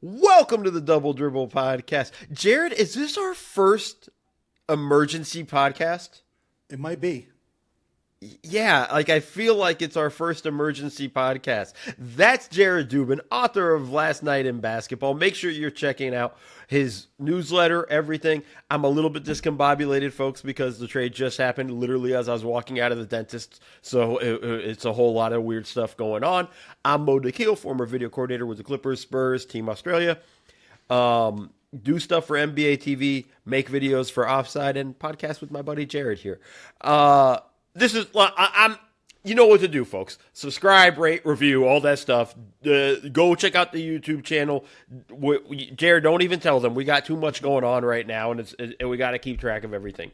Welcome to the Double Dribble Podcast. Jared, is this our first emergency podcast? It might be. Yeah, I feel like it's our first emergency podcast. That's Jared Dubin, author of Last Night in Basketball. Make sure you're checking out his newsletter, everything. I'm a little bit discombobulated, folks, because the trade just happened literally as I was walking out of the dentist. So it's a whole lot of weird stuff going on. I'm Mo Dakhil, former video coordinator with the Clippers, Spurs, Team Australia. Do stuff for NBA TV, make videos for Offside, and podcast with my buddy Jared here. This is I'm. You know what to do, folks. Subscribe, rate, review, all that stuff. Go check out the YouTube channel. Jared, don't even tell them. We got too much going on right now, and we got to keep track of everything.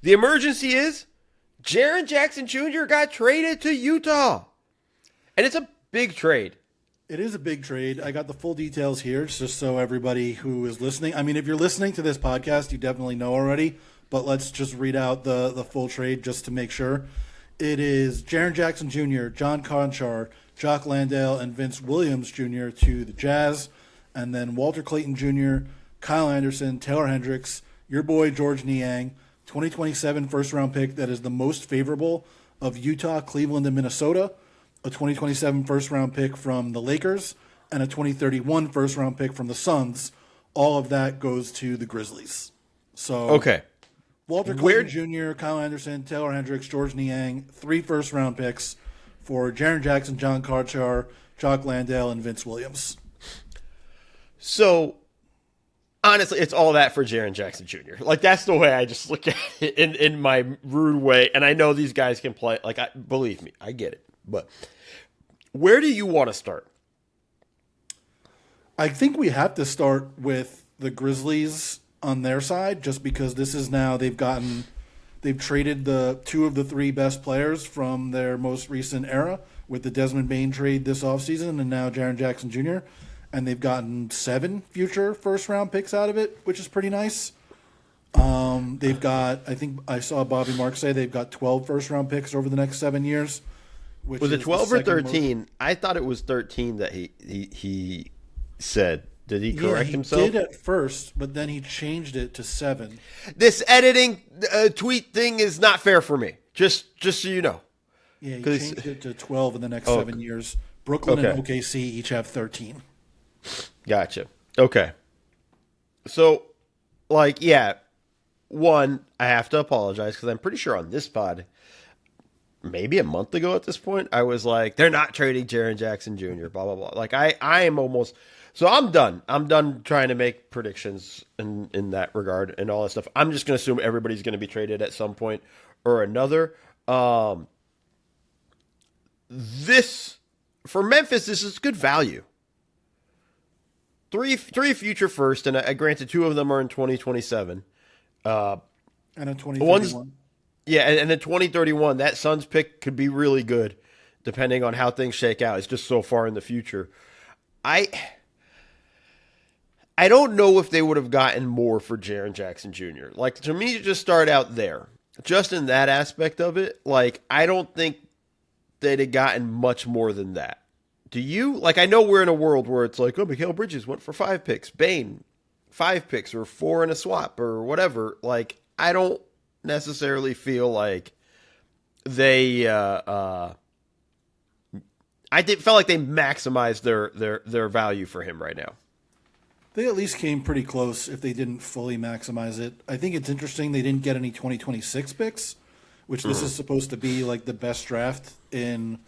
The emergency is Jaren Jackson Jr. got traded to Utah, and it's a big trade. It is a big trade. I got the full details here, just so everybody who is listening. I mean, if you're listening to this podcast, you definitely know already. But let's just read out the full trade just to make sure. It is Jaren Jackson Jr., John Conchar, Jock Landale, and Vince Williams Jr. to the Jazz. And then Walter Clayton Jr., Kyle Anderson, Taylor Hendricks, your boy George Niang, 2027 first-round pick that is the most favorable of Utah, Cleveland, and Minnesota, a 2027 first-round pick from the Lakers, and a 2031 first-round pick from the Suns. All of that goes to the Grizzlies. So Okay. Walter Clayton Jr., Kyle Anderson, Taylor Hendricks, George Niang, 3 first-round picks for Jaren Jackson, John Conchar, Jock Landale, and Vince Williams. So, honestly, it's all that for Jaren Jackson Jr. That's the way I just look at it in my rude way. And I know these guys can play. Believe me, I get it. But where do you want to start? I think we have to start with the Grizzlies on their side, just because this is now they've traded the 2 of the 3 best players from their most recent era with the Desmond Bane trade this offseason and now Jaren Jackson Jr. And they've gotten 7 future first-round picks out of it, which is pretty nice. They've got, I think I saw Bobby Marks say they've got 12 first-round picks over the next 7 years. Was it 12 or 13? I thought it was 13 that he said. Did he correct himself? He did at first, but then he changed it to 7. This editing tweet thing is not fair for me. Just so you know. Yeah, he changed it to 12 in the next 7 years. Brooklyn and OKC each have 13. Gotcha. Okay. So, one, I have to apologize because I'm pretty sure on this pod, maybe a month ago at this point, I was like, they're not trading Jaren Jackson Jr., blah, blah, blah. I am almost... So I'm done. I'm done trying to make predictions in that regard and all that stuff. I'm just going to assume everybody's going to be traded at some point or another. This, for Memphis, this is good value. Three future first, and I granted 2 of them are in 2027. And a 2031. Yeah, and then 2031, that Suns pick could be really good, depending on how things shake out. It's just so far in the future. I don't know if they would have gotten more for Jaren Jackson Jr. To me, to just start out there, just in that aspect of it, I don't think they'd have gotten much more than that. Do you? I know we're in a world where it's Mikal Bridges went for 5 picks, Bane, 5 picks, or 4 in a swap, or whatever. I don't necessarily feel like they, felt like they maximized their value for him right now. They at least came pretty close if they didn't fully maximize it. I think it's interesting they didn't get any 2026 picks, which this is supposed to be the best draft in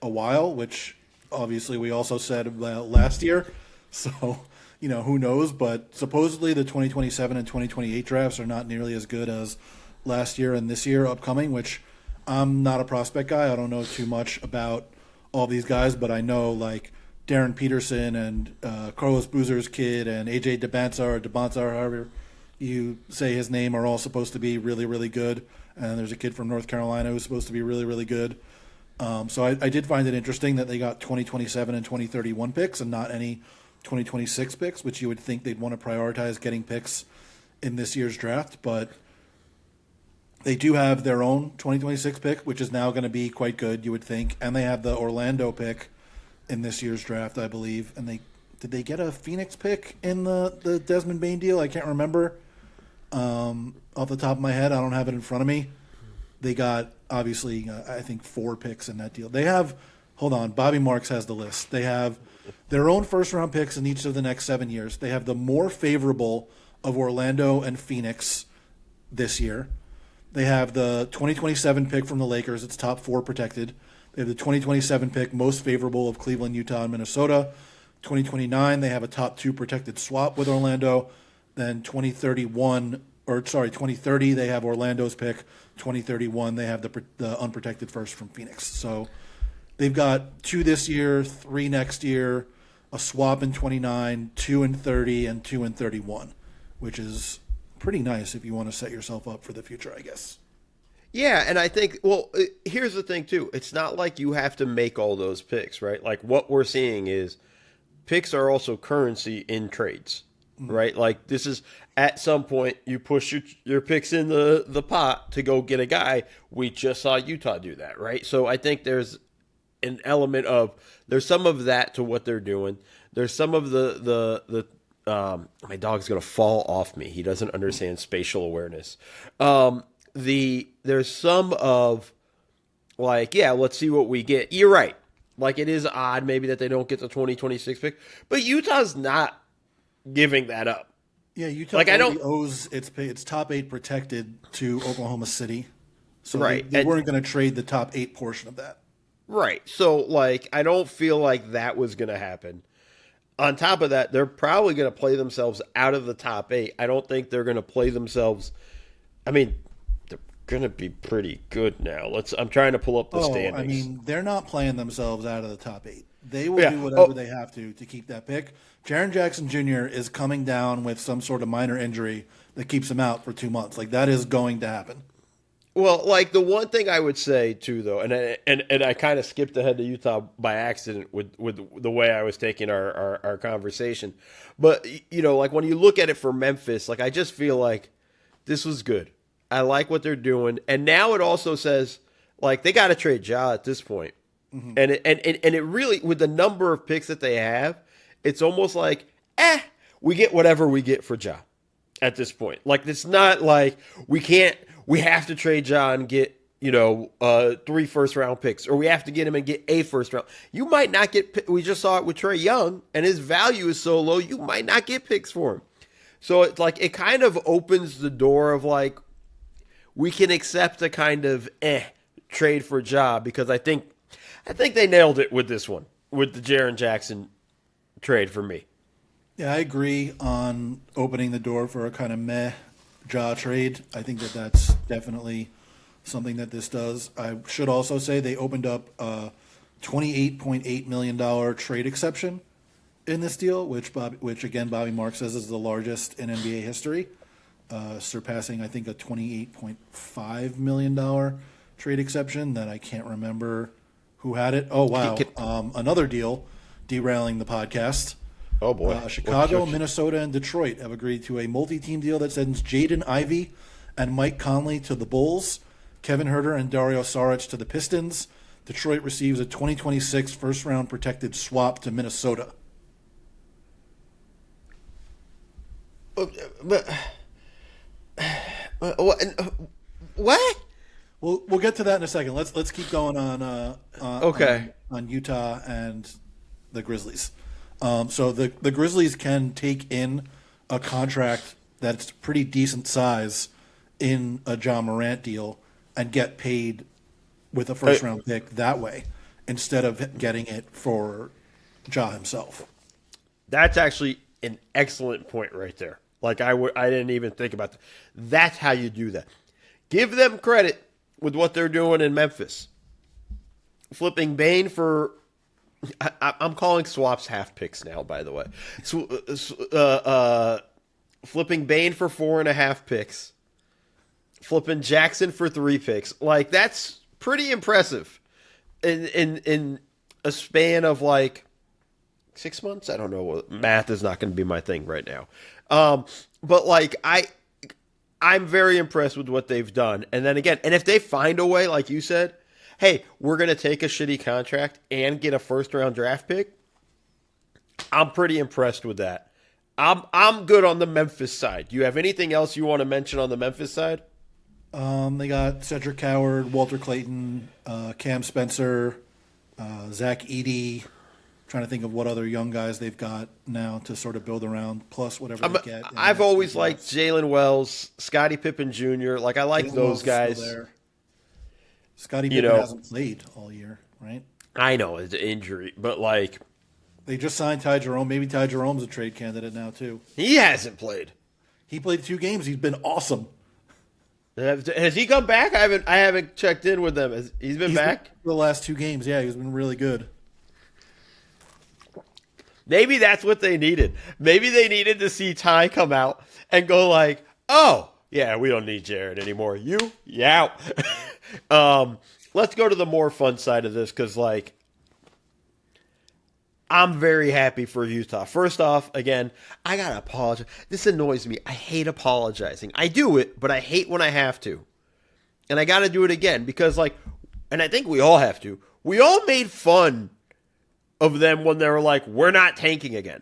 a while, which obviously we also said about last year. So, who knows? But supposedly the 2027 and 2028 drafts are not nearly as good as last year and this year upcoming, which I'm not a prospect guy. I don't know too much about all these guys, but I know Darren Peterson and Carlos Boozer's kid and AJ DeBantzar, however you say his name, are all supposed to be really, really good. And there's a kid from North Carolina who's supposed to be really, really good. So I did find it interesting that they got 2027 and 2031 picks and not any 2026 picks, which you would think they'd want to prioritize getting picks in this year's draft. But they do have their own 2026 pick, which is now going to be quite good, you would think. And they have the Orlando pick in this year's draft, I believe. And they did they get a Phoenix pick in the Desmond Bane deal? I can't remember off the top of my head. I don't have it in front of me. They got, obviously, I think 4 picks in that deal. They have, hold on, Bobby Marks has the list. They have their own first-round picks in each of the next 7 years. They have the more favorable of Orlando and Phoenix this year. They have the 2027 pick from the Lakers. It's top 4 protected. They have the 2027 pick, most favorable of Cleveland, Utah, and Minnesota. 2029, they have a top 2 protected swap with Orlando. Then 2030, they have Orlando's pick. 2031, they have the unprotected first from Phoenix. So they've got 2 this year, 3 next year, a swap in 29, 2 in 30, and 2 in 31, which is pretty nice if you want to set yourself up for the future, I guess. Yeah, and I think, well, here's the thing, too. It's not like you have to make all those picks, right? Like, what we're seeing is picks are also currency in trades, right? Like, this is, at some point, you push your picks in the pot to go get a guy. We just saw Utah do that, right? So I think there's an element of, there's some of that to what they're doing. There's some of the my dog's going to fall off me. He doesn't understand spatial awareness. There's some of, like, yeah, let's see what we get. You're right. Like, it is odd maybe that they don't get the 2026 pick, but Utah's not giving that up. Yeah, Utah owes its top 8 protected to Oklahoma City. So right. they weren't going to trade the top 8 portion of that. Right. So, like, I don't feel like that was going to happen. On top of that, they're probably going to play themselves out of the top 8. I don't think they're going to play themselves. I mean, they're going to be pretty good now. I'm trying to pull up the standings. I mean, they're not playing themselves out of the top 8. They will do whatever they have to keep that pick. Jaren Jackson Jr. is coming down with some sort of minor injury that keeps him out for 2 months. Like, that is going to happen. Well, like, the one thing I would say too, though, and I kind of skipped ahead to Utah by accident with the way I was taking our conversation, but you know, like, when you look at it for Memphis, like, I just feel like this was good. I like what they're doing, and now it also says, like, they got to trade Ja at this point. And it really, with the number of picks that they have, it's almost like, we get whatever we get for Ja at this point. Like, it's not like we have to trade Ja and get, 3 first-round picks, or we have to get him and get a first round. You might not get, we just saw it with Trae Young, and his value is so low, you might not get picks for him. So it's like, it kind of opens the door of, like, we can accept a kind of trade for Ja, because I think they nailed it with this one, with the Jaren Jackson trade for me. Yeah, I agree on opening the door for a kind of meh Ja trade. I think that's definitely something that this does. I should also say they opened up a $28.8 million trade exception in this deal, which again, Bobby Marks says is the largest in NBA history, surpassing, I think, a $28.5 million trade exception that I can't remember who had it. Oh, wow. Another deal derailing the podcast. Oh, boy. Chicago, Minnesota, and Detroit have agreed to a multi-team deal that sends Jaden Ivey and Mike Conley to the Bulls, Kevin Huerter and Dario Saric to the Pistons. Detroit receives a 2026 first-round protected swap to Minnesota. But what? We'll get to that in a second. Let's keep going on Utah and the Grizzlies. So the Grizzlies can take in a contract that's pretty decent size in a Ja Morant deal and get paid with a first-round pick that way instead of getting it for Ja himself. That's actually an excellent point right there. Like, I didn't even think about that. That's how you do that. Give them credit with what they're doing in Memphis. Flipping Bane for... I'm calling swaps half picks now, by the way. Flipping Bane for 4.5 picks. Flipping Jackson for 3 picks. Like, that's pretty impressive. In a span of, like, 6 months? I don't know. Math is not going to be my thing right now. But, like, I'm very impressed with what they've done. And then again, and if they find a way, like you said, hey, we're going to take a shitty contract and get a first-round draft pick, I'm pretty impressed with that. I'm good on the Memphis side. Do you have anything else you want to mention on the Memphis side? They got Cedric Howard, Walter Clayton, Cam Spencer, Zach Edey. Trying to think of what other young guys they've got now to sort of build around, plus whatever they get. I've always liked Jalen Wells, Scottie Pippen Jr. Like I like those guys. Scottie Pippen hasn't played all year, right? I know it's an injury, but like they just signed Ty Jerome. Maybe Ty Jerome's a trade candidate now too. He hasn't played. He played 2 games. He's been awesome. Has he come back? I haven't checked in with him. He's been back the last 2 games. Yeah, he's been really good. Maybe that's what they needed. Maybe they needed to see Ty come out and go like, "Oh, yeah, we don't need Jaren anymore. You out." Let's go to the more fun side of this because, like, I'm very happy for Utah. First off, again, I gotta apologize. This annoys me. I hate apologizing. I do it, but I hate when I have to, and I gotta do it again because, like, and I think we all have to. We all made fun of them when they were like, we're not tanking again.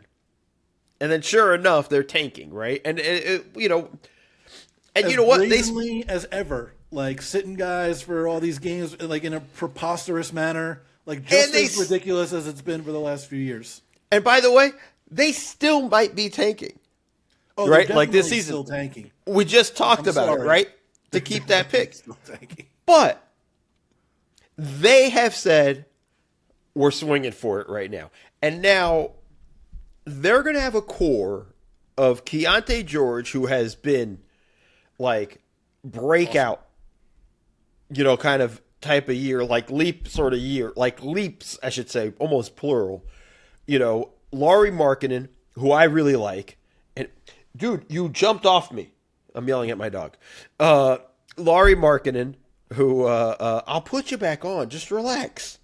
And then sure enough, they're tanking, right? And, you know what? Brazenly as ever, like sitting guys for all these games, like in a preposterous manner, like just as ridiculous as it's been for the last few years. And by the way, they still might be tanking. Oh, right? Like this season. Still tanking. We just talked about it, right? To keep that pick. Still tanking. But they have said, we're swinging for it right now. And now they're going to have a core of Keontae George, who has been like breakout, kind of type of year, like leap sort of year, like leaps, I should say, almost plural. Lauri Markkanen, who I really like. And dude, you jumped off me. I'm yelling at my dog. Lauri Markkanen, who I'll put you back on. Just relax.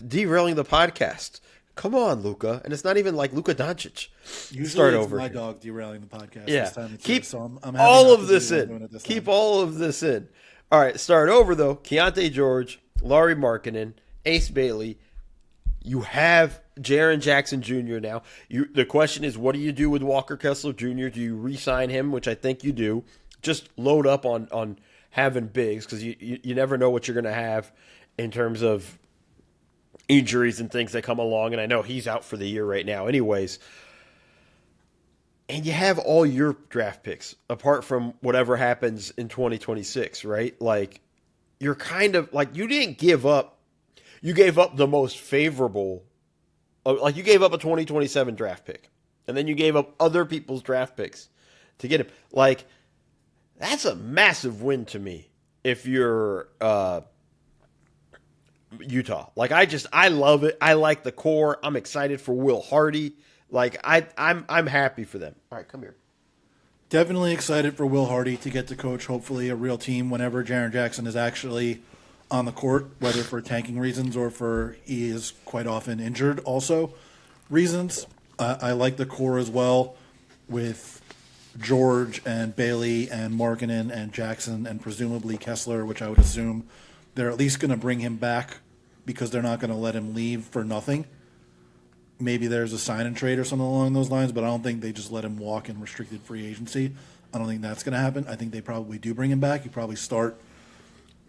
Derailing the podcast. Come on, Luka. And it's not even like Luka Doncic. Usually Start it's over. my dog derailing the podcast. Yeah. This time Keep so I'm all of this in. Keep all of this in. All right, start over, though. Keontae George, Lauri Markkanen, Ace Bailey. You have Jaren Jackson Jr. now. The question is, what do you do with Walker Kessler Jr.? Do you re-sign him, which I think you do? Just load up on having bigs because you never know what you're going to have in terms of injuries and things that come along, and I know he's out for the year right now anyways. And you have all your draft picks, apart from whatever happens in 2026, right? Like, you're kind of, like, you didn't give up. You gave up the most favorable, like, you gave up a 2027 draft pick, and then you gave up other people's draft picks to get him. Like, that's a massive win to me if you're Utah. Like I love it. I like the core. I'm excited for Will Hardy. Like I'm happy for them. All right, come here. Definitely excited for Will Hardy to get to coach, hopefully, a real team whenever Jaren Jackson is actually on the court, whether for tanking reasons or for he is quite often injured also reasons. I like the core as well with George and Bailey and Markkanen and Jackson and presumably Kessler, which I would assume they're at least going to bring him back because they're not going to let him leave for nothing. Maybe there's a sign and trade or something along those lines, but I don't think they just let him walk in restricted free agency. I don't think that's going to happen. I think they probably do bring him back. You probably start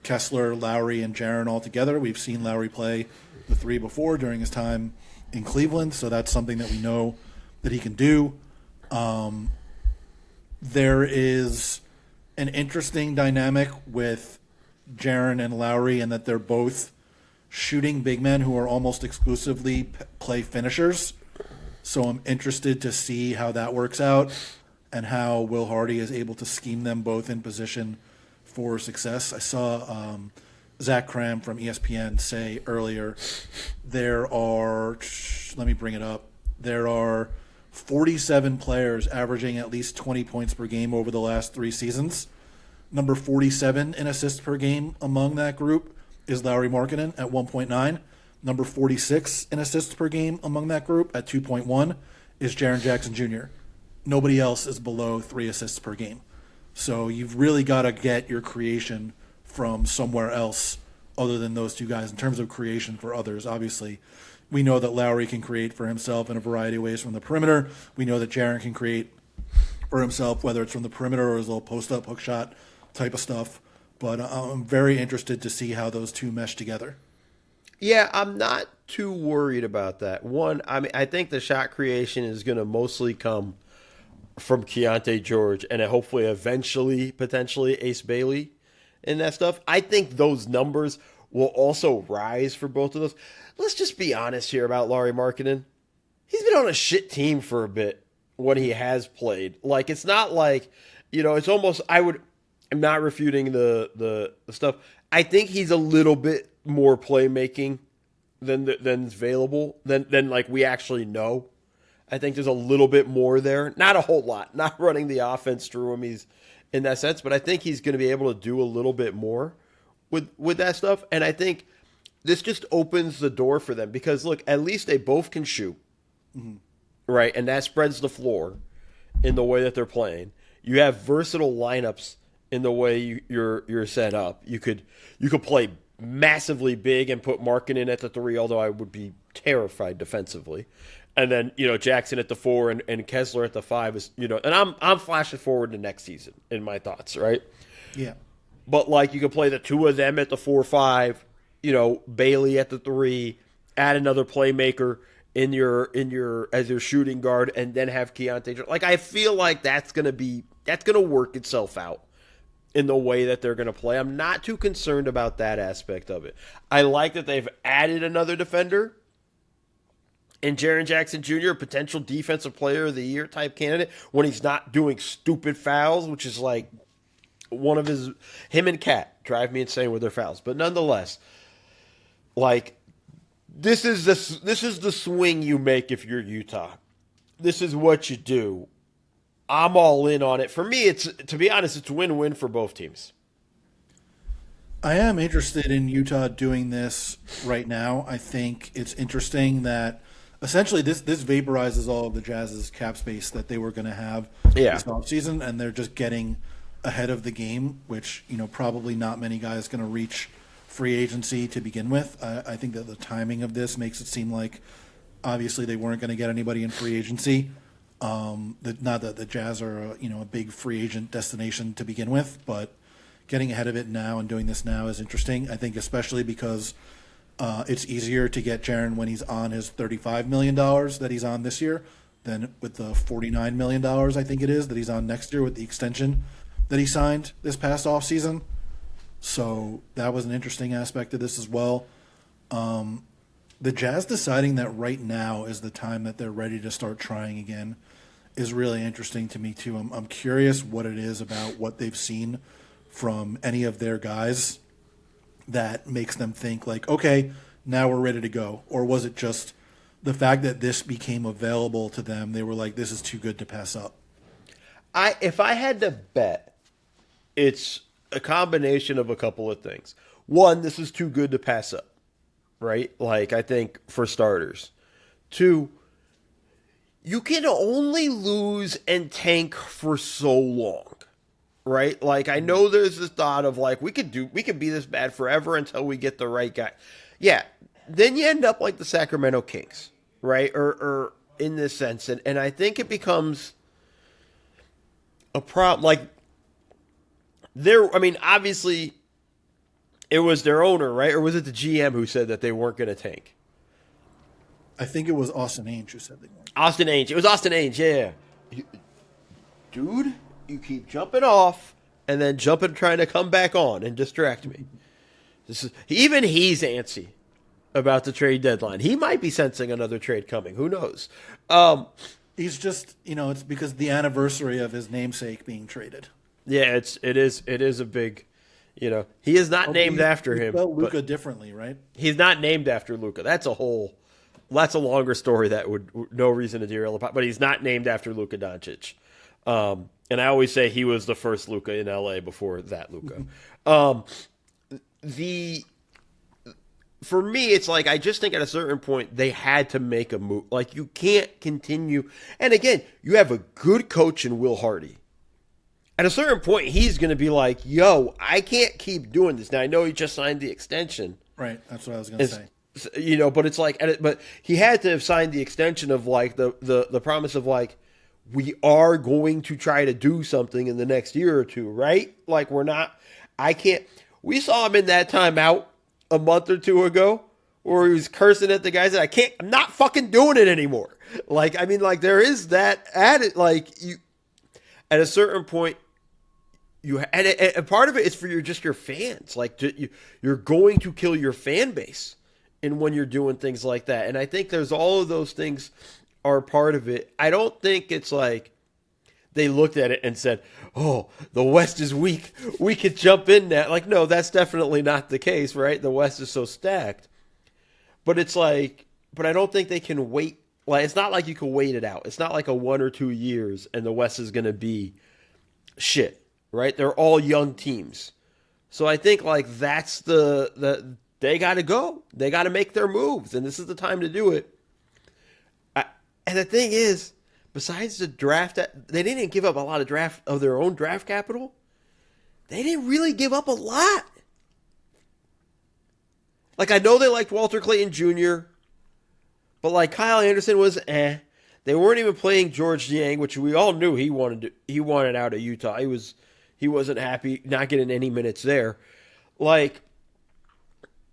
Kessler, Lowry, and Jaren all together. We've seen Lowry play the 3 before during his time in Cleveland, so that's something that we know that he can do. There is an interesting dynamic with Jaren and Lowry, and that they're both shooting big men who are almost exclusively play finishers. So I'm interested to see how that works out and how Will Hardy is able to scheme them both in position for success. I saw Zach Cram from ESPN say earlier there are 47 players averaging at least 20 points per game over the last 3 seasons. Number 47 in assists per game among that group is Lauri Markkanen at 1.9. Number 46 in assists per game among that group at 2.1 is Jaren Jackson Jr. Nobody else is below 3 assists per game. So you've really got to get your creation from somewhere else other than those 2 guys in terms of creation for others. Obviously, We know that Lowry can create for himself in a variety of ways from the perimeter. We know that Jaren can create for himself, whether it's from the perimeter or his little post-up hook shot type of stuff. But I'm very interested to see how those two mesh together. Yeah, I'm not too worried about that. One, I mean, I think the shot creation is going to mostly come from Keontae George and hopefully eventually, potentially, Ace Bailey and that stuff. I think those numbers will also rise for both of those. Let's just be honest here about Lauri Markkanen. He's been on a shit team for a bit when he has played. Like, it's not like, it's almost, I'm not refuting the stuff. I think he's a little bit more playmaking than available than like we actually know. I think there's a little bit more there. Not a whole lot. Not running the offense through him. He's in that sense, but I think he's going to be able to do a little bit more with that stuff. And I think this just opens the door for them because look, at least they both can shoot, right? And that spreads the floor in the way that they're playing. You have versatile lineups in the way you're set up. You could play massively big and put Markkanen at the 3, although I would be terrified defensively. And then, Jackson at the 4 and Kessler at the 5 is, and I'm flashing forward to next season in my thoughts, right? Yeah. But like you could play the 2 of them at the 4-5, Bailey at the 3, add another playmaker in your as your shooting guard, and then have Keontae. Like I feel like that's gonna work itself out in the way that they're gonna play. I'm not too concerned about that aspect of it. I like that they've added another defender. And Jaren Jackson Jr., a potential defensive player of the year type candidate, when he's not doing stupid fouls, which is like one of him and Cat drive me insane with their fouls. But nonetheless, like this is the swing you make if you're Utah. This is what you do. I'm all in on it. For me, to be honest, it's win-win for both teams. I am interested in Utah doing this right now. I think it's interesting that essentially this vaporizes all of the Jazz's cap space that they were going to have this offseason, and they're just getting ahead of the game, which probably not many guys going to reach free agency to begin with. I think that the timing of this makes it seem like obviously they weren't going to get anybody in free agency. Not that the Jazz are a big free agent destination to begin with, but getting ahead of it now and doing this now is interesting. I think especially because it's easier to get Jaren when he's on his $35 million that he's on this year than with the $49 million, I think it is, that he's on next year with the extension that he signed this past offseason. So that was an interesting aspect of this as well. The Jazz deciding that right now is the time that they're ready to start trying again is really interesting to me too. I'm curious what it is about what they've seen from any of their guys that makes them think like, okay, now we're ready to go. Or was it just the fact that this became available to them? They were like, this is too good to pass up. If I had to bet, it's a combination of a couple of things. One, this is too good to pass up, right? Like, I think for starters. Two, you can only lose and tank for so long, right? Like, I know there's this thought of like, we could be this bad forever until we get the right guy. Yeah. Then you end up like the Sacramento Kings, right? Or in this sense. And I think it becomes a problem. Like, obviously it was their owner, right? Or was it the GM who said that they weren't going to tank? I think it was Austin Ainge who said they weren't. Austin Ainge. It was Austin Ainge, yeah. Dude, you keep jumping off and then trying to come back on and distract me. Even he's antsy about the trade deadline. He might be sensing another trade coming. Who knows? He's just, it's because the anniversary of his namesake being traded. Yeah, it is a big, he is not named after him. Spell Luka differently, right? He's not named after Luka. That's a longer story that would no reason to derail about. But he's not named after Luka Doncic. And I always say he was the first Luka in LA before that Luka. For me, it's like I just think at a certain point they had to make a move. Like, you can't continue. And again, you have a good coach in Will Hardy. At a certain point, he's going to be like, yo, I can't keep doing this. Now, I know he just signed the extension. Right. That's what I was going to say. But it's like, but he had to have signed the extension of like the promise of like, we are going to try to do something in the next year or two, right? Like we're not, I can't, we saw him in that timeout a month or two ago where he was cursing at the guys that I'm not fucking doing it anymore. Like, I mean, like there is that added, like you, at a certain point, and part of it is for your fans. Like you're going to kill your fan base in when you're doing things like that. And I think there's all of those things are part of it. I don't think it's like they looked at it and said, "Oh, the West is weak. We could jump in now." Like, no, that's definitely not the case, right? The West is so stacked. But it's like, but I don't think they can wait. Like, it's not like you can wait it out. It's not like a 1 or 2 years and the West is going to be shit, right? They're all young teams. So I think like that's they got to go. They got to make their moves, and this is the time to do it. And the thing is, besides the draft, they didn't give up a lot of their own draft capital. They didn't really give up a lot. Like, I know they liked Walter Clayton Jr., but like Kyle Anderson was eh. They weren't even playing George Niang, which we all knew he wanted out of Utah. He wasn't happy not getting any minutes there. Like,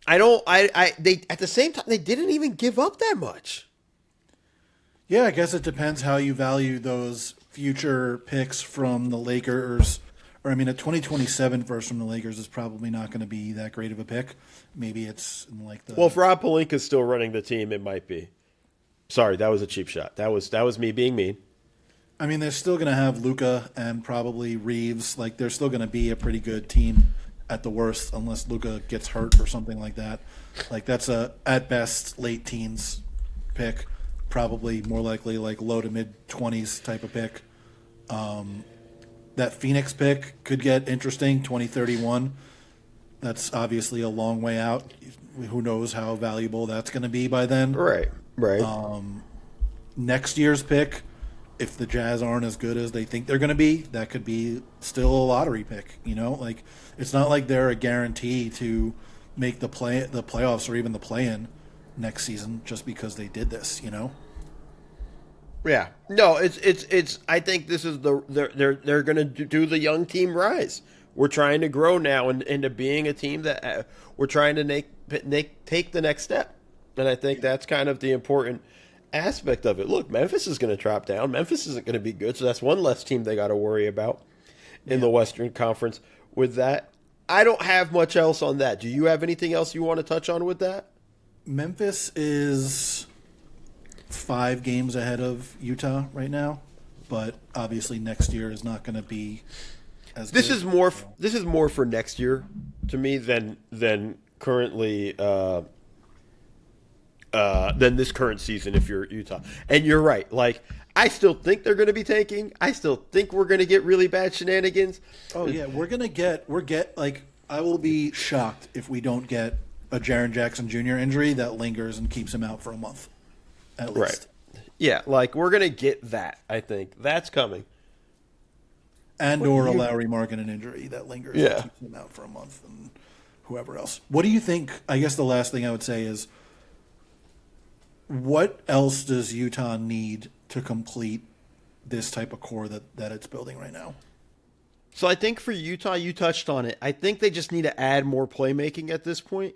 they at the same time they didn't even give up that much. Yeah, I guess it depends how you value those future picks from the Lakers. Or, I mean, a 2027 first from the Lakers is probably not going to be that great of a pick. Maybe it's in like the... Well, if Rob Pelinka's still running the team, it might be. Sorry, that was a cheap shot. That was me being mean. I mean, they're still going to have Luka and probably Reeves. Like, they're still going to be a pretty good team at the worst, unless Luka gets hurt or something like that. Like, that's at best, late teens pick. Probably more likely like low to mid 20s type of pick. That Phoenix pick could get interesting, 2031. That's obviously a long way out. Who knows how valuable that's going to be by then. Right. Next year's pick, if the Jazz aren't as good as they think they're going to be, that could be still a lottery pick. Like it's not like they're a guarantee to make the playoffs or even the play-in next season just because they did this. Yeah. No, it's I think this is they're going to do the young team rise. We're trying to grow now into being a team that we're trying to take the next step. And I think that's kind of the important aspect of it. Look, Memphis is going to drop down. Memphis isn't going to be good, so that's one less team they got to worry about in the Western Conference with that. I don't have much else on that. Do you have anything else you want to touch on with that? Memphis is 5 games ahead of Utah right now, but obviously next year is not going to be as this good. This is more for next year to me than currently than this current season if you're Utah. And you're right. Like, I still think they're going to be tanking. I still think we're going to get really bad shenanigans. Oh yeah, I will be shocked if we don't get a Jaren Jackson Jr. injury that lingers and keeps him out for a month, at least. Right. Yeah, like we're gonna get that. I think that's coming. And or a Lowry Markkanen injury that lingers and keeps him out for a month, and whoever else. What do you think? I guess the last thing I would say is, what else does Utah need to complete this type of core that it's building right now? So I think for Utah, you touched on it. I think they just need to add more playmaking at this point.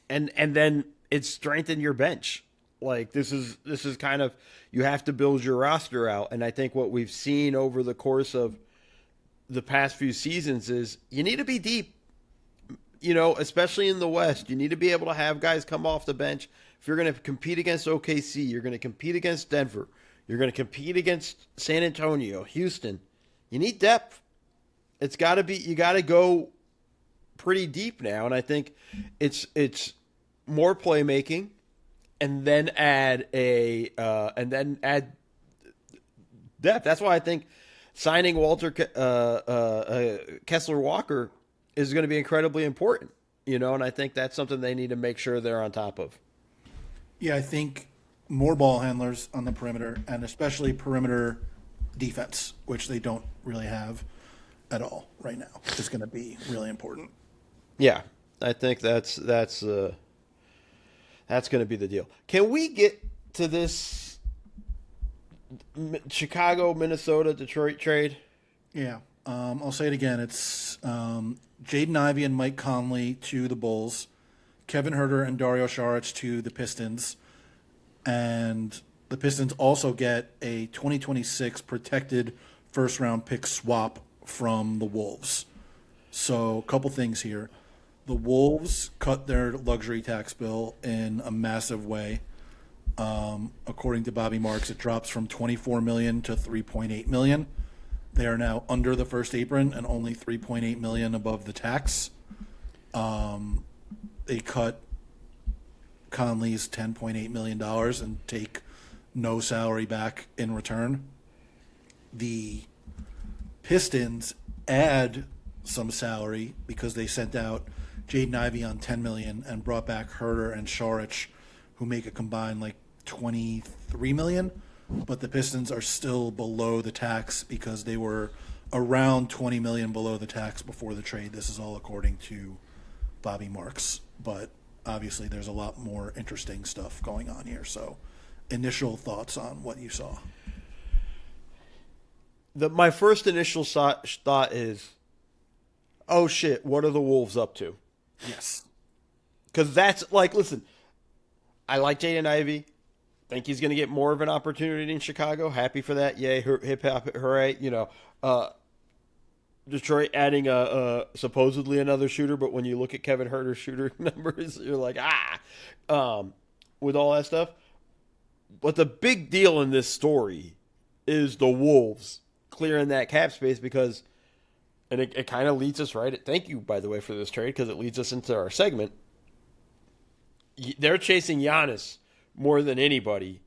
And then it's strengthen your bench. Like this is kind of, you have to build your roster out. And I think what we've seen over the course of the past few seasons is you need to be deep, especially in the West. You need to be able to have guys come off the bench. If you're going to compete against OKC, you're going to compete against Denver, you're going to compete against San Antonio, Houston. You need depth. You got to go pretty deep now. And I think it's more playmaking, and then add depth. That's why I think signing Walter Kessler Walker is going to be incredibly important. And I think that's something they need to make sure they're on top of. Yeah, I think more ball handlers on the perimeter, and especially perimeter defense, which they don't really have at all right now, is going to be really important. Yeah, I think that's That's going to be the deal. Can we get to this Chicago, Minnesota, Detroit trade? Yeah. I'll say it again. It's Jaden Ivey and Mike Conley to the Bulls, Kevin Huerter and Dario Saric to the Pistons, and the Pistons also get a 2026 protected first-round pick swap from the Wolves. So a couple things here. The Wolves cut their luxury tax bill in a massive way. According to Bobby Marks, it drops from $24 million to $3.8 million. They are now under the first apron and only $3.8 million above the tax. They cut Conley's $10.8 million and take no salary back in return. The Pistons add some salary because they sent out Jaden Ivey on $10 million and brought back Herter and Saric, who make a combined like $23 million. But the Pistons are still below the tax because they were around $20 million below the tax before the trade. This is all according to Bobby Marks. But obviously there's a lot more interesting stuff going on here. So initial thoughts on what you saw. My first initial thought is, oh shit, what are the Wolves up to? Yes. Because that's like, listen, I like Jaden Ivey. Think he's going to get more of an opportunity in Chicago. Happy for that. Yay, hip hop, hooray. Detroit adding supposedly another shooter, but when you look at Kevin Huerter's shooter numbers, you're like, with all that stuff. But the big deal in this story is the Wolves clearing that cap space because, and it kind of leads us right. Thank you, by the way, for this trade because it leads us into our segment. They're chasing Giannis more than anybody,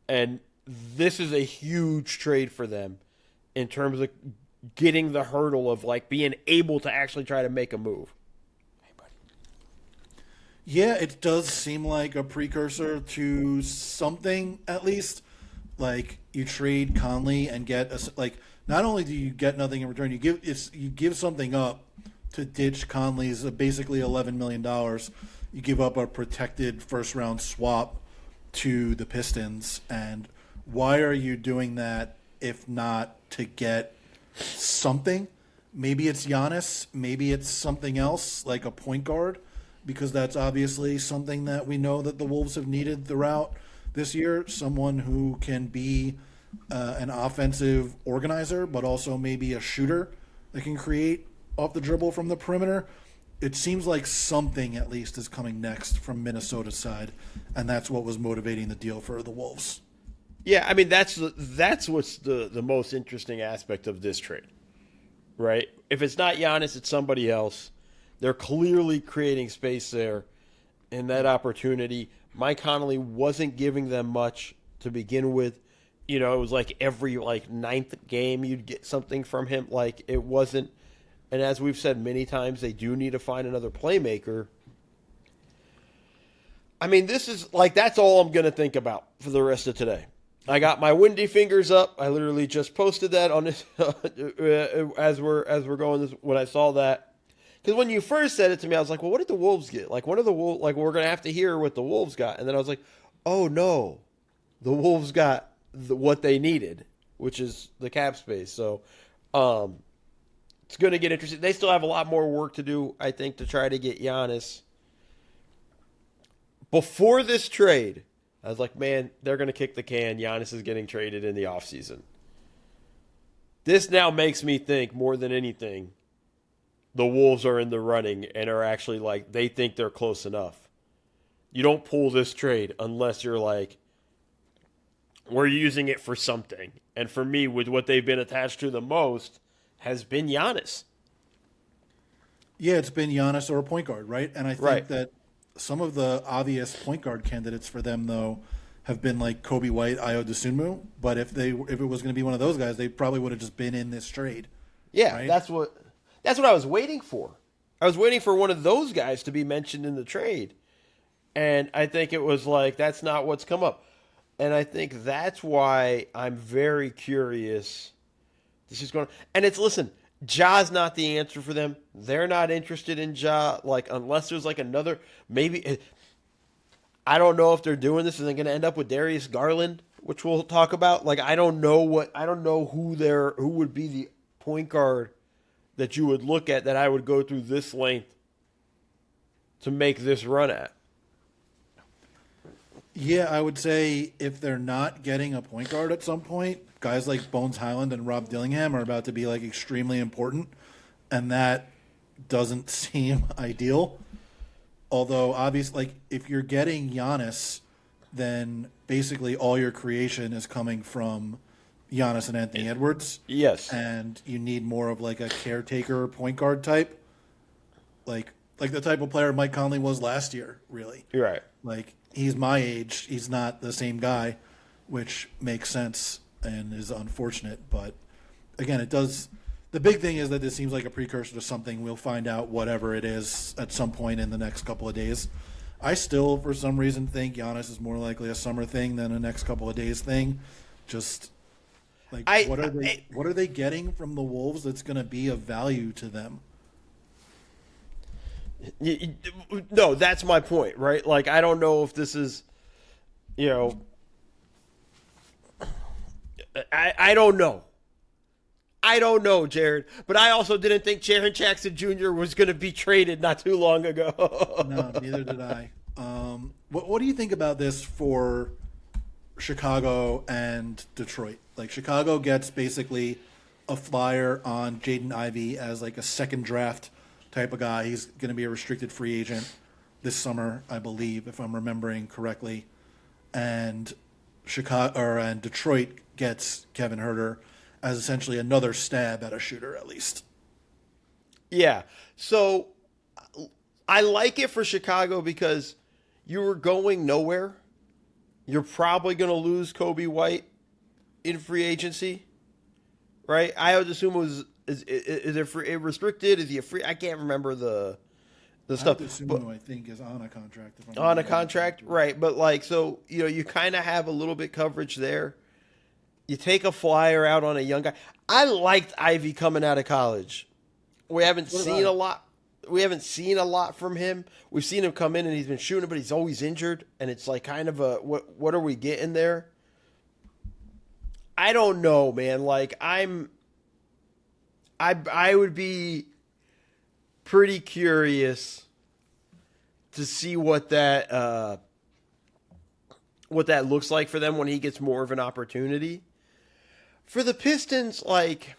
and this is a huge trade for them in terms of getting the hurdle of like being able to actually try to make a move. Hey, buddy. Yeah, it does seem like a precursor to something at least. Like you trade Conley and get not only do you get nothing in return, you give something up to ditch Conley's basically $11 million. You give up a protected first round swap to the Pistons, and why are you doing that if not to get something? Maybe it's Giannis, maybe it's something else like a point guard, because that's obviously something that we know that the Wolves have needed throughout this year, someone who can be an offensive organizer but also maybe a shooter that can create off the dribble from the perimeter. It seems like something at least is coming next from Minnesota's side, and that's what was motivating the deal for the Wolves. Yeah, I mean that's what's the most interesting aspect of this trade, right? If it's not Giannis, it's somebody else. They're clearly creating space there in that opportunity. Mike Conley wasn't giving them much to begin with. It was like every ninth game you'd get something from him. Like it wasn't. And as we've said many times, they do need to find another playmaker. I mean, this is that's all I'm going to think about for the rest of today. I got my windy fingers up. I literally just posted that on this as we're going this when I saw that. Because when you first said it to me, I was like, well, what did the Wolves get? Like, what are the Wolves? Like, we're going to have to hear what the Wolves got. And then I was like, oh, no. The Wolves got what they needed, which is the cap space. So, it's going to get interesting. They still have a lot more work to do, I think, to try to get Giannis. Before this trade, I was like, man, they're going to kick the can. Giannis is getting traded in the offseason. This now makes me think more than anything, the Wolves are in the running and are actually they think they're close enough. You don't pull this trade unless you're we're using it for something. And for me, with what they've been attached to the most, has been Giannis. Yeah, it's been Giannis or a point guard, right? And I think that some of the obvious point guard candidates for them, though, have been like Kobe White, Ayo Dosunmu. But if it was going to be one of those guys, they probably would have just been in this trade. Yeah, right? that's what I was waiting for. I was waiting for one of those guys to be mentioned in the trade. And I think it was that's not what's come up. And I think that's why I'm very curious. This is going, and listen, Ja's not the answer for them. They're not interested in Ja, unless there's another, maybe. I don't know if they're doing this and they're going to end up with Darius Garland, which we'll talk about. Like I don't know who would be the point guard that you would look at that I would go through this length to make this run at. Yeah, I would say if they're not getting a point guard at some point, guys like Bones Highland and Rob Dillingham are about to be like extremely important, and that doesn't seem ideal. Although obviously, like if you're getting Giannis, then basically all your creation is coming from Giannis and Anthony Edwards. Yes. And you need more of like a caretaker point guard type. Like the type of player Mike Conley was last year, really. You're right. Like he's my age, he's not the same guy, which makes sense and is unfortunate, but again, it does. The big thing is that this seems like a precursor to something. We'll find out whatever it is at some point in the next couple of days. I still, for some reason, think Giannis is more likely a summer thing than a next couple of days thing. Just like what are they getting from the Wolves that's going to be of value to them? No, that's my point, right? Like I don't know if this is, you know, I don't know. I don't know, Jared. But I also didn't think Jaren Jackson Jr. was going to be traded not too long ago. No, neither did I. What do you think about this for Chicago and Detroit? Like Chicago gets basically a flyer on Jaden Ivey as like a second draft type of guy. He's going to be a restricted free agent this summer, I believe, if I'm remembering correctly. And Detroit gets Kevin Huerter as essentially another stab at a shooter, at least. Yeah. So I like it for Chicago because you were going nowhere. You're probably going to lose Kobe White in free agency, right? I would assume it was is it free, restricted? Is he a free? I can't remember the stuff. I think is on a contract. On a contract, right? But like, so you kind of have a little bit coverage there. You take a flyer out on a young guy. I liked Ivy coming out of college. We haven't seen a lot. We haven't seen a lot from him. We've seen him come in and he's been shooting, but he's always injured, and it's like kind of a what are we getting there? I don't know, man. Like I would be pretty curious to see what that looks like for them when he gets more of an opportunity. For the Pistons, like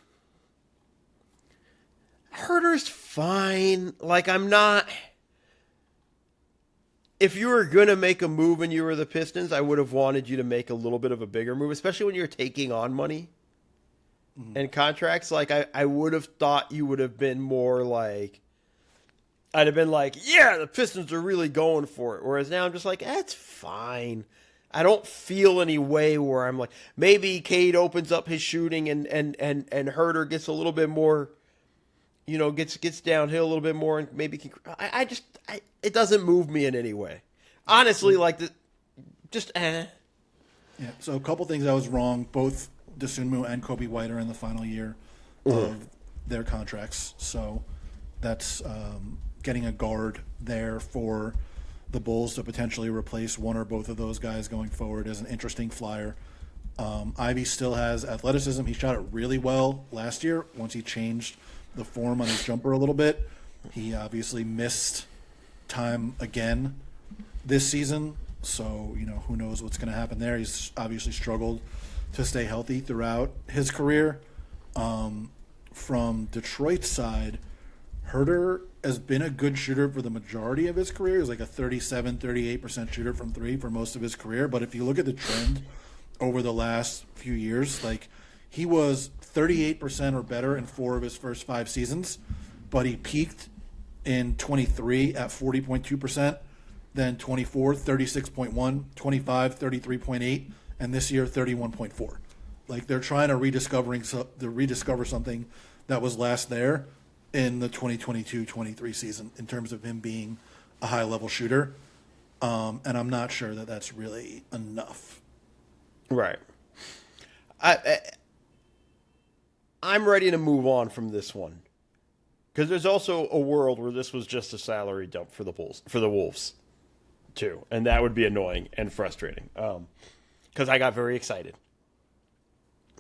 Huerter's fine. Like I'm not. If you were gonna make a move and you were the Pistons, I would have wanted you to make a little bit of a bigger move, especially when you're taking on money and contracts. Like I would have thought you would have been more like. I'd have been like, yeah, the Pistons are really going for it. Whereas now I'm just like, that's fine. I don't feel any way where I'm like, maybe Cade opens up his shooting and Huerter gets a little bit more, gets downhill a little bit more and maybe can. It doesn't move me in any way. Honestly, like Yeah. So a couple things I was wrong. Both Dosunmu and Kobe White are in the final year of their contracts, so that's getting a guard there for the Bulls to potentially replace one or both of those guys going forward is an interesting flyer. Ivy still has athleticism. He shot it really well last year once he changed the form on his jumper a little bit. He obviously missed time again this season, so who knows what's going to happen there. He's obviously struggled to stay healthy throughout his career. From Detroit's side, Huerter has been a good shooter for the majority of his career. He's like a 38% shooter from three for most of his career. But if you look at the trend over the last few years, like he was 38% or better in 4 of his first 5 seasons, but he peaked in 23 at 40.2%, then 24, 36.1, 25, 33.8, and this year 31.4. Like they're trying to rediscover something that was last there in the 2022-23 season in terms of him being a high-level shooter. And I'm not sure that that's really enough. Right. I'm ready to move on from this one. Because there's also a world where this was just a salary dump for the Wolves. too, and that would be annoying and frustrating because I got very excited.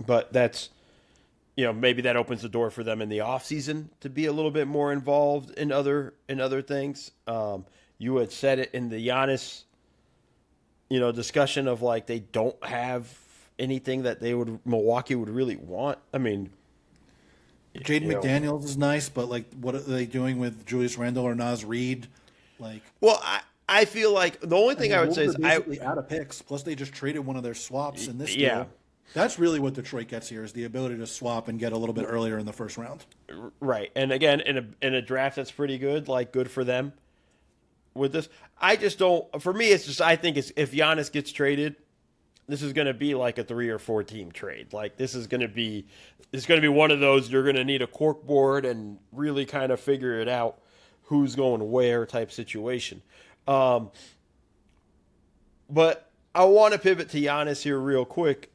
But that's, maybe that opens the door for them in the offseason to be a little bit more involved in other things. You had said it in the Giannis, discussion of like they don't have anything that Milwaukee would really want. I mean, Jaden McDaniels is nice, but like, what are they doing with Julius Randle or Naz Reid? Like, well, I feel like the only thing I would say is basically out of picks. Plus, they just traded one of their swaps in this deal. That's really what Detroit gets here is the ability to swap and get a little bit earlier in the first round. Right, and again, in a draft that's pretty good, like good for them. With this, I just don't. For me, it's just I think if Giannis gets traded, this is going to be like a 3 or 4 team trade. Like this is going to be one of those you're going to need a cork board and really kind of figure it out who's going where type situation. But I want to pivot to Giannis here real quick.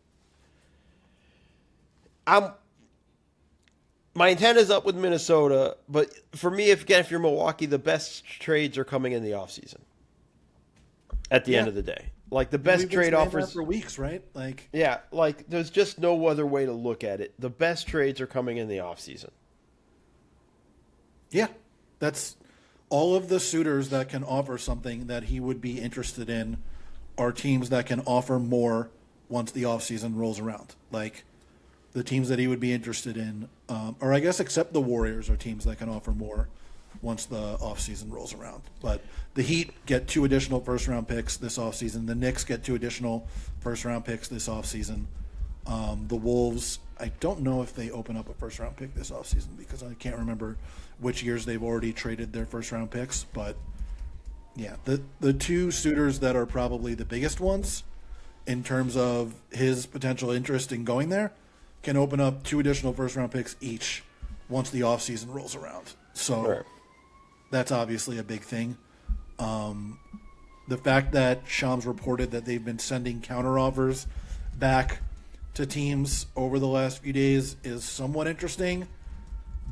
My antenna's up with Minnesota, but for me, if you're Milwaukee, the best trades are coming in the offseason. At the end of the day, like the best trade offers for weeks, right? Like there's just no other way to look at it. The best trades are coming in the offseason. Yeah, that's all of the suitors that can offer something that he would be interested in are teams that can offer more once the offseason rolls around. Like the teams that he would be interested in, or I guess except the Warriors are teams that can offer more once the offseason rolls around. But the Heat get 2 additional first-round picks this offseason. The Knicks get 2 additional first-round picks this offseason. The Wolves, I don't know if they open up a first-round pick this offseason because I can't remember which years they've already traded their first-round picks. But, yeah, the 2 suitors that are probably the biggest ones in terms of his potential interest in going there can open up 2 additional first-round picks each once the offseason rolls around. So that's obviously a big thing. The fact that Shams reported that they've been sending counteroffers back to teams over the last few days is somewhat interesting,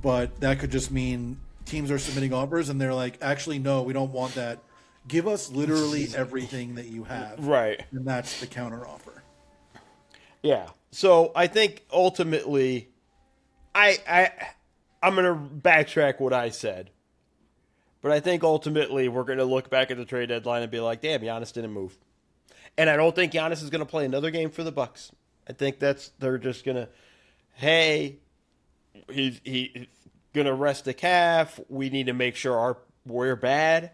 but that could just mean teams are submitting offers and they're like, actually, no, we don't want that. Give us literally everything that you have. Right. And that's the counteroffer. Yeah. So I think ultimately, I'm going to backtrack what I said. But I think ultimately we're going to look back at the trade deadline and be like, damn, Giannis didn't move. And I don't think Giannis is going to play another game for the Bucks. I think they're just going to, hey, he's going to rest the calf. We need to make sure we're bad.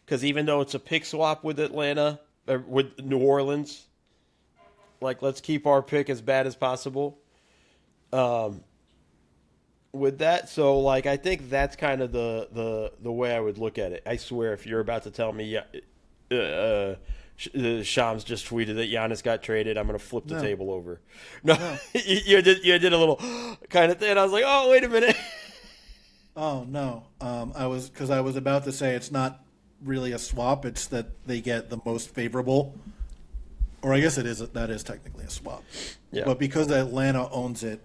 Because even though it's a pick swap with Atlanta, or with New Orleans, like let's keep our pick as bad as possible. With that, so like I think that's kind of the way I would look at it. I swear, if you're about to tell me Shams just tweeted that Giannis got traded, I'm gonna flip the table over. No. you did a little kind of thing. I was like, oh wait a minute. Oh no, I was about to say it's not really a swap. It's that they get the most favorable, or I guess that is technically a swap. Yeah. But because Atlanta owns it,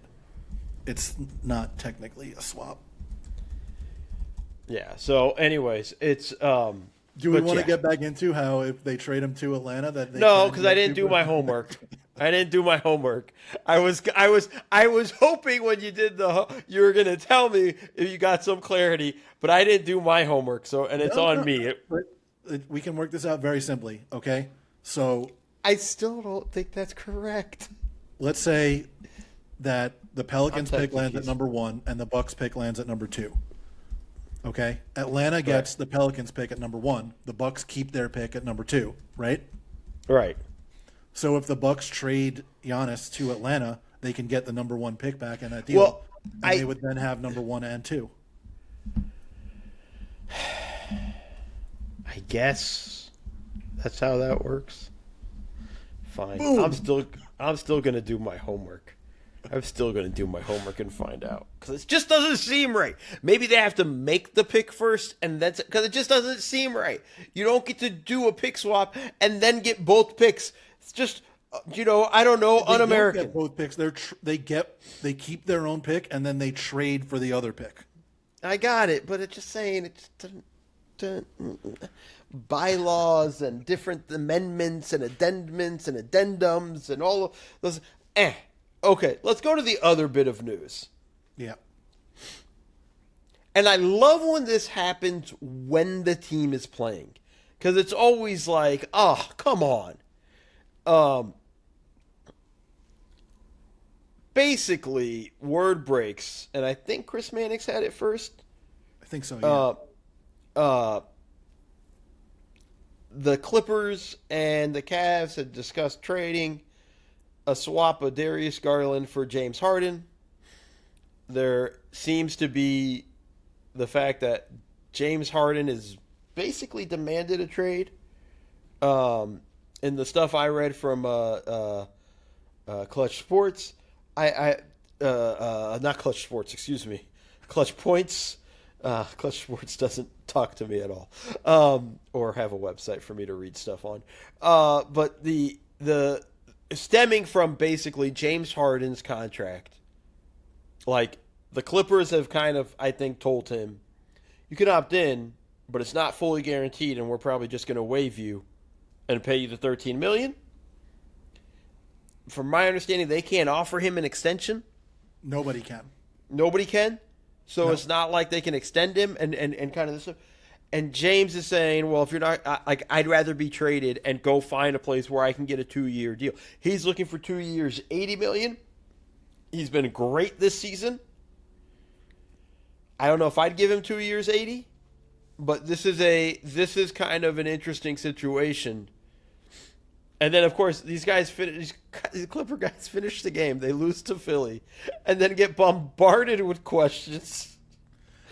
it's not technically a swap. Yeah. So, anyways, it's. Do we want to get back into how if they trade him to Atlanta that they no, because I didn't do my homework. I didn't do my homework. I was hoping when you did you were gonna tell me if you got some clarity, but I didn't do my homework. So, and it's on me. We can work this out very simply. Okay. So I still don't think that's correct. Let's say that the Pelicans pick lands at number 1 and the Bucks pick lands at number 2. Okay? Atlanta gets the Pelicans pick at number 1. The Bucks keep their pick at number 2, right? Right. So if the Bucks trade Giannis to Atlanta, they can get the number 1 pick back in that deal. Well, and they would then have number 1 and 2. I guess that's how that works. Fine. Boom. I'm still going to do my homework. I'm still going to do my homework and find out. Because it just doesn't seem right. Maybe they have to make the pick first, and that's because it just doesn't seem right. You don't get to do a pick swap and then get both picks. It's just, I don't know, un-American. They don't get both picks. They keep their own pick, and then they trade for the other pick. I got it, but it's just saying it just doesn't. bylaws and different amendments and addendums and addendums and all of those. Okay, let's go to the other bit of news. Yeah. And I love when this happens when the team is playing. Because it's always like, oh, come on. Basically, word breaks, and I think Chris Mannix had it first. I think so, yeah. The Clippers and the Cavs had discussed trading a swap of Darius Garland for James Harden. There seems to be the fact that James Harden is basically demanded a trade. In the stuff I read from Clutch Sports, not Clutch Sports, excuse me, Clutch Points. Clutch Sports doesn't talk to me at all, or have a website for me to read stuff on. But the stemming from basically James Harden's contract, like the Clippers have kind of, I think, told him, you can opt in, but it's not fully guaranteed, and we're probably just going to waive you and pay you the $13 million. From my understanding, they can't offer him an extension. Nobody can. Nobody can. So No. it's not like they can extend him and kind of this stuff. And James is saying, well, if you're not, I'd rather be traded and go find a place where I can get a 2-year deal. He's looking for 2 years, $80 million. He's been great this season. I don't know if I'd give him 2 years, 80, but this is kind of an interesting situation. And then, of course, these Clipper guys finish the game. They lose to Philly and then get bombarded with questions.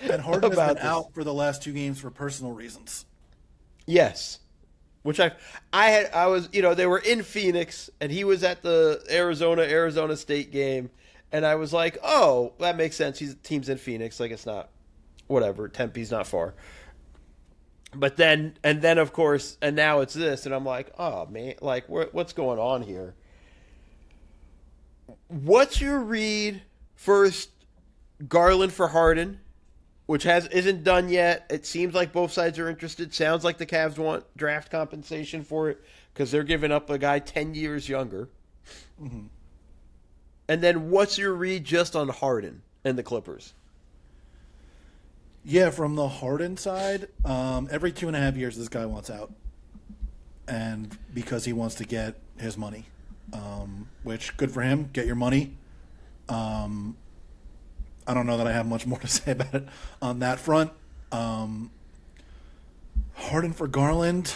And Harden has been this. out for the last 2 games for personal reasons. Yes. Which I was, they were in Phoenix and he was at the Arizona State game. And I was like, oh, that makes sense. Team's in Phoenix. Like, it's not, whatever. Tempe's not far. But then, of course, and now it's this, and I'm like, oh, man, like, what's going on here? What's your read first, Garland for Harden, which isn't done yet. It seems like both sides are interested. Sounds like the Cavs want draft compensation for it because they're giving up a guy 10 years younger. Mm-hmm. And then what's your read just on Harden and the Clippers? Yeah, from the Harden side, every 2.5 years this guy wants out. And because he wants to get his money, which, good for him, get your money. I don't know that I have much more to say about it on that front. Harden-for-Garland,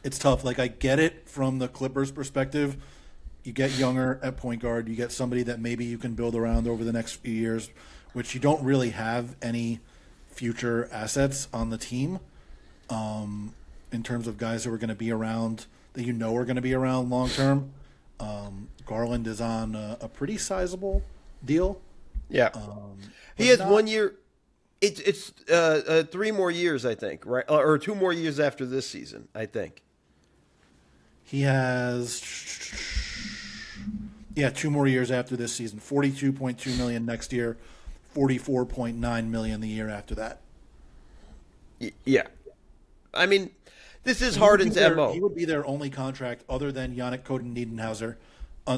it's tough. Like, I get it from the Clippers' perspective. You get younger at point guard. You get somebody that maybe you can build around over the next few years, which you don't really have any future assets on the team in terms of guys who are going to be around that you know are going to be around long term. Garland is on a pretty sizable deal. Yeah, he has 1 year. It's 3 more years, I think, right? Or 2 more years after this season, I think. He has 2 more years after this season. $42.2 million next year. $44.9 million the year after that. Yeah, I mean, this is Harden's MO. He would be their only contract other than Yannick Coden-Niedenhauser,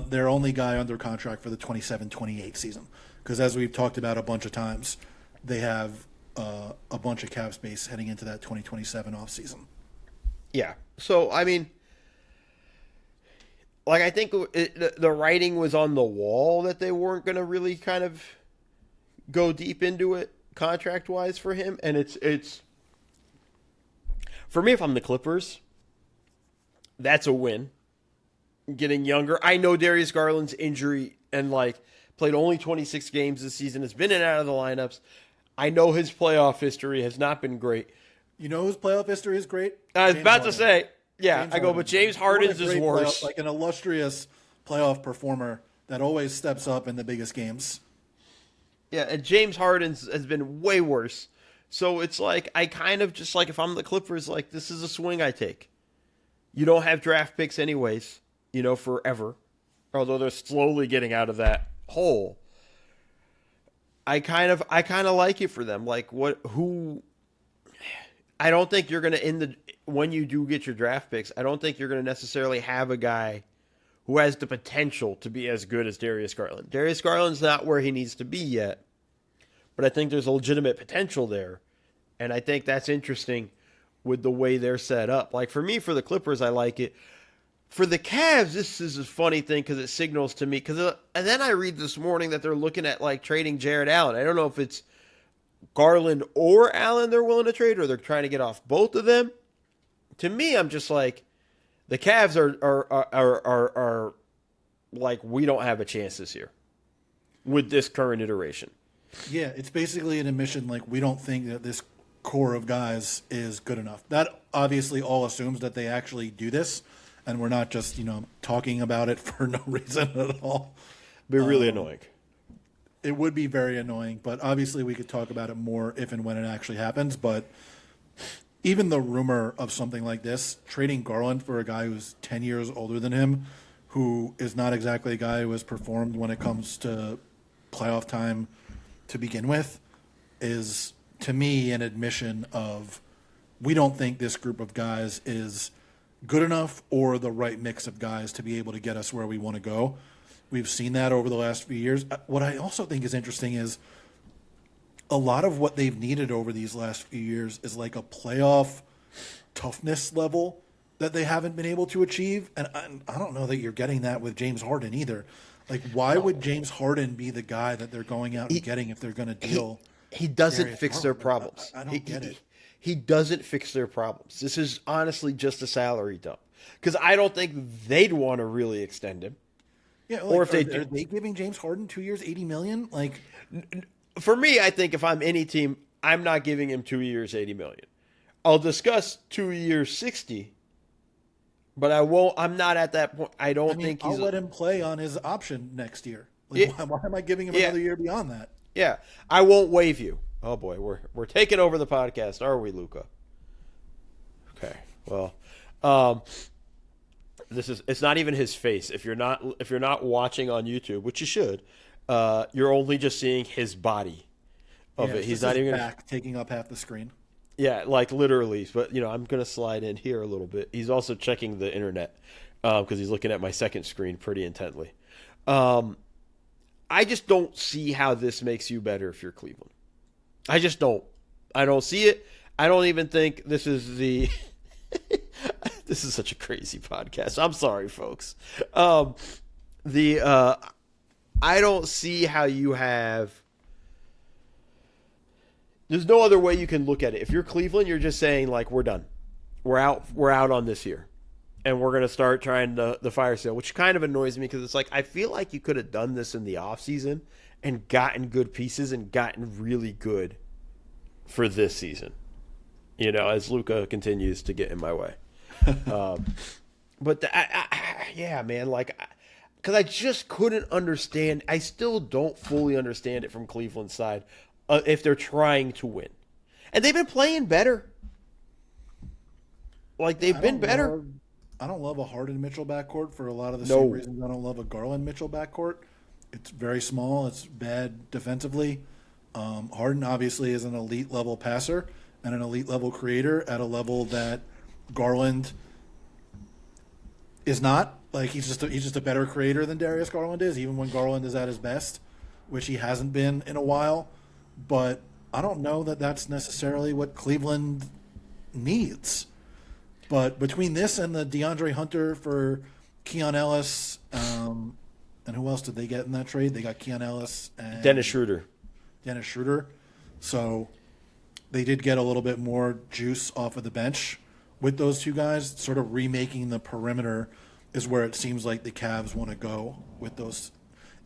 their only guy under contract for the 27-28 season. Because as we've talked about a bunch of times, they have a bunch of cap space heading into that 2027 offseason. Yeah, so I mean, like I think the writing was on the wall that they weren't going to really kind of go deep into it contract wise for him, and it's for me, if I'm the Clippers, that's a win. Getting younger, I know Darius Garland's injury and like played only 26 games this season, has been in and out of the lineups. I know his playoff history has not been great. You know whose playoff history is great? I was James about Harden. to say, yeah, James I go, Harden. but James Harden's is worse. Like an illustrious playoff performer that always steps up in the biggest games. Yeah, and James Harden's has been way worse. So it's like, I kind of just like, if I'm the Clippers, like, this is a swing I take. You don't have draft picks anyways, forever. Although they're slowly getting out of that hole. I kind of like it for them. Like, who I don't think you're going to when you do get your draft picks, I don't think you're going to necessarily have a guy who has the potential to be as good as Darius Garland. Darius Garland's not where he needs to be yet, but I think there's a legitimate potential there. And I think that's interesting with the way they're set up. Like for me, for the Clippers, I like it. For the Cavs, this is a funny thing because it signals to me. And then I read this morning that they're looking at like trading Jared Allen. I don't know if it's Garland or Allen they're willing to trade, or they're trying to get off both of them. To me, I'm just like, the Cavs are like, we don't have a chance this year with this current iteration. Yeah, it's basically an admission like we don't think that this core of guys is good enough. That obviously all assumes that they actually do this, and we're not just, talking about it for no reason at all. Be really annoying. It would be very annoying, but obviously we could talk about it more if and when it actually happens. But even the rumor of something like this, trading Garland for a guy who's 10 years older than him, who is not exactly a guy who has performed when it comes to playoff time to begin with, is, to me, an admission of we don't think this group of guys is good enough or the right mix of guys to be able to get us where we want to go. We've seen that over the last few years. What I also think is interesting is a lot of what they've needed over these last few years is like a playoff toughness level that they haven't been able to achieve. And I don't know that you're getting that with James Harden either. Like, why would James Harden be the guy that they're going out and getting if they're going to deal? He doesn't fix their problems. I don't get it. He doesn't fix their problems. This is honestly just a salary dump. Because I don't think they'd want to really extend him. Yeah, like, or if are they giving James Harden 2 years, $80 million? Like, for me, I think if I'm any team, I'm not giving him 2 years, $80 million. I'll discuss 2 years, 60. But I won't. I'm not at that point. I think I'll let him play on his option next year. Like, why am I giving him another year beyond that? Yeah, I won't waive you. Oh boy, we're taking over the podcast, are we, Luca? Okay. Well, it's not even his face. If you're not watching on YouTube, which you should, you're only just seeing his body of it. He's not even back taking up half the screen. Yeah, like literally. But I'm gonna slide in here a little bit. He's also checking the internet because he's looking at my second screen pretty intently. I just don't see how this makes you better if you're Cleveland. I just don't. I don't see it. I don't even think this is the. This is such a crazy podcast. I'm sorry, folks. I don't see how you have. There's no other way you can look at it. If you're Cleveland, you're just saying, like, we're done. We're out on this year. And we're going to start trying the fire sale, which kind of annoys me because it's like, I feel like you could have done this in the offseason and gotten good pieces and gotten really good for this season, as Luka continues to get in my way. But yeah, man, like, because I just couldn't understand. I still don't fully understand it from Cleveland's side if they're trying to win. And they've been playing better. Like, they've been better. I don't love a Harden-Mitchell backcourt for a lot of the same reasons I don't love a Garland-Mitchell backcourt. It's very small. It's bad defensively. Harden obviously is an elite-level passer and an elite-level creator at a level that Garland is not. Like, he's just a better creator than Darius Garland is, even when Garland is at his best, which he hasn't been in a while. But I don't know that that's necessarily what Cleveland needs. But between this and the DeAndre Hunter for Keon Ellis, and who else did they get in that trade? They got Keon Ellis and Dennis Schroeder. So they did get a little bit more juice off of the bench with those two guys. Sort of remaking the perimeter is where it seems like the Cavs want to go with those.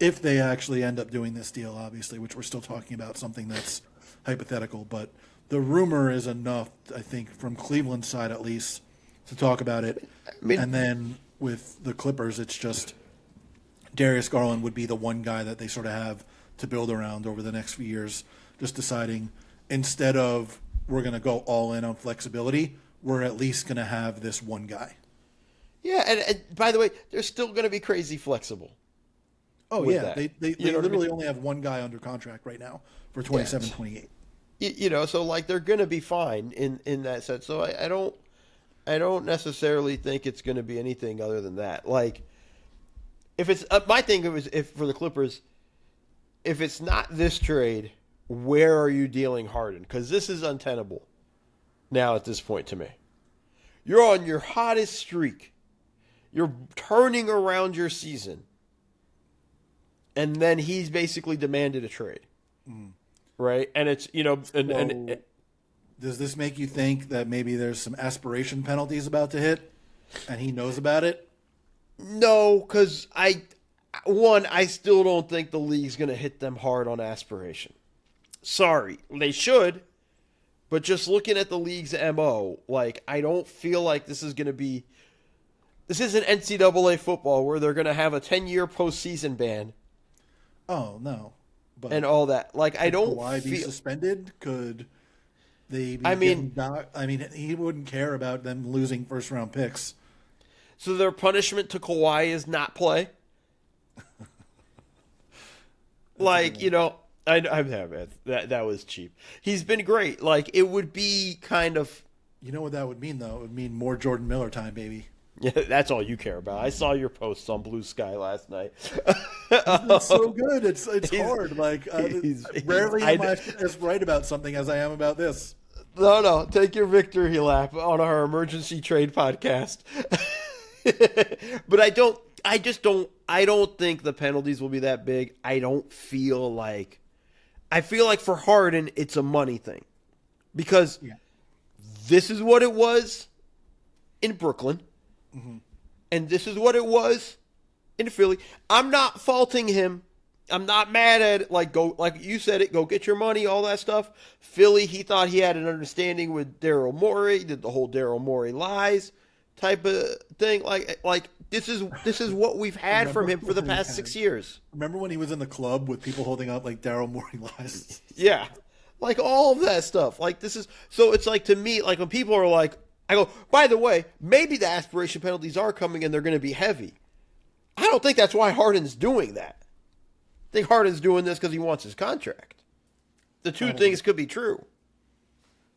If they actually end up doing this deal, obviously, which we're still talking about, something that's hypothetical. But the rumor is enough, I think, from Cleveland's side at least, to talk about it. And then with the Clippers, it's just Darius Garland would be the one guy that they sort of have to build around over the next few years, just deciding instead of we're going to go all in on flexibility, we're at least going to have this one guy. Yeah, and by the way, they're still going to be crazy flexible. Oh, yeah. They literally only have one guy under contract right now for 27-28. So like they're going to be fine in that sense. So I don't necessarily think it's going to be anything other than that. Like if it's my thing was if for the Clippers, if it's not this trade, where are you dealing Harden? Because this is untenable now at this point to me. You're on your hottest streak. You're turning around your season. And then he's basically demanded a trade. Right? And it's, does this make you think that maybe there's some aspiration penalties about to hit and he knows about it? No, because I still don't think the league's going to hit them hard on aspiration. Sorry. They should. But just looking at the league's MO, like, I don't feel like this is going to be... This isn't NCAA football where they're going to have a 10-year postseason ban. Oh, no. But and all that. Like, I don't Kawhi be suspended? Could they be he wouldn't care about them losing first-round picks. So their punishment to Kawhi is not play? Like, that was cheap. He's been great. Like, it would be kind of... You know what that would mean, though? It would mean more Jordan Miller time, baby. Yeah, that's all you care about. I saw your posts on Blue Sky last night. It's so good. It's hard. Like, rarely am I as right about something as I am about this. No. Take your victory lap on our emergency trade podcast. But I don't think the penalties will be that big. I feel like for Harden, it's a money thing. Because this is what it was in Brooklyn. Mm-hmm. And this is what it was in Philly. I'm not faulting him. I'm not mad at it. Like you said it, go get your money, all that stuff. Philly, he thought he had an understanding with Daryl Morey, did the whole Daryl Morey lies type of thing. Like this is what we've had from him for the past 6 years. Remember when he was in the club with people holding up like Daryl Morey lies? Yeah. Like all of that stuff. Like this is so it's like to me, like when people are like, I go, by the way, maybe the aspiration penalties are coming and they're going to be heavy. I don't think that's why Harden's doing that. I think Harden's doing this because he wants his contract. The two things could be true.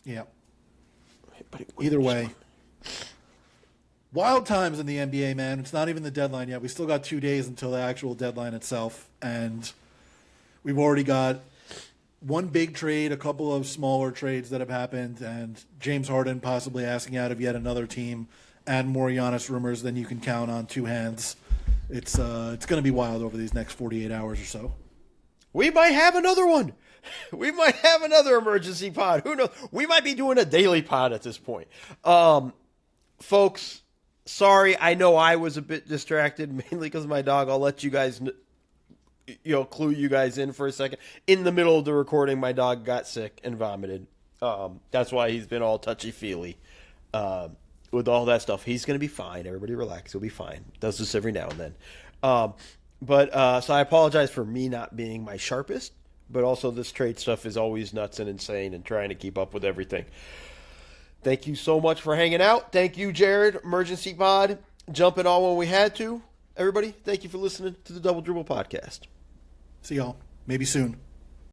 Yeah. Either way. Wild times in the NBA, man. It's not even the deadline yet. We still got 2 days until the actual deadline itself. And we've already got one big trade, a couple of smaller trades that have happened, and James Harden possibly asking out of yet another team, and more Giannis rumors than you can count on two hands. It's going to be wild over these next 48 hours or so. We might have another one. We might have another emergency pod. Who knows? We might be doing a daily pod at this point. Folks, sorry. I know I was a bit distracted, mainly because of my dog. I'll let you guys clue you guys in for a second. In the middle of the recording, my dog got sick and vomited. That's why he's been all touchy-feely with all that stuff. He's going to be fine. Everybody relax. He'll be fine. Does this every now and then. So I apologize for me not being my sharpest, but also this trade stuff is always nuts and insane and trying to keep up with everything. Thank you so much for hanging out. Thank you, Jared, Emergency Pod, jumping on when we had to. Everybody, thank you for listening to the Double Dribble Podcast. See y'all. Maybe soon.